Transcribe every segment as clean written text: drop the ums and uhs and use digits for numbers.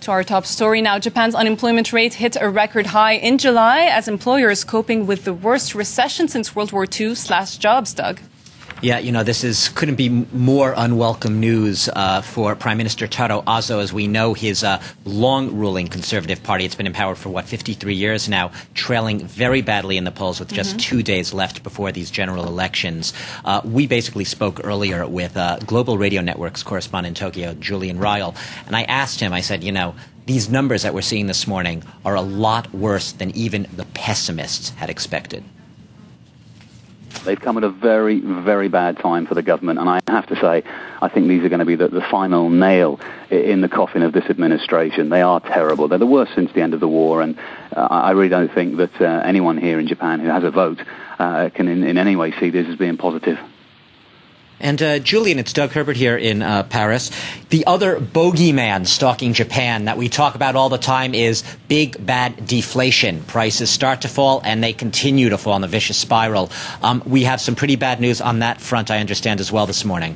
To our top story now, Japan's unemployment rate hit a record high in July as employers coping with the worst recession since World War II/jobs, Doug. Yeah, this couldn't be more unwelcome news for Prime Minister Taro Aso. As we know, his long-ruling Conservative Party, it's been in power for, 53 years now, trailing very badly in the polls with just 2 days left before these general elections. We basically spoke earlier with Global Radio Network's correspondent in Tokyo, Julian Ryle, and I asked him, I said, these numbers that we're seeing this morning are a lot worse than even the pessimists had expected. They've come at a very, very bad time for the government, and I have to say, I think these are going to be the final nail in the coffin of this administration. They are terrible. They're the worst since the end of the war, and I really don't think that anyone here in Japan who has a vote can in any way see this as being positive. And Julian, it's Doug Herbert here in Paris. The other bogeyman stalking Japan that we talk about all the time is big, bad deflation. Prices start to fall, and they continue to fall in a vicious spiral. We have some pretty bad news on that front, I understand, as well this morning.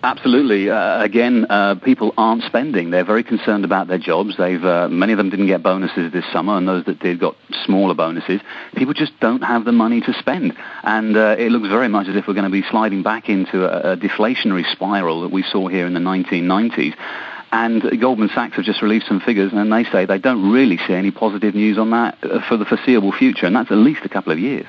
Absolutely. Again, people aren't spending. They're very concerned about their jobs. Many of them didn't get bonuses this summer, and those that did got smaller bonuses. People just don't have the money to spend. And it looks very much as if we're going to be sliding back into a deflationary spiral that we saw here in the 1990s. And Goldman Sachs have just released some figures, and they say they don't really see any positive news on that for the foreseeable future, and that's at least a couple of years.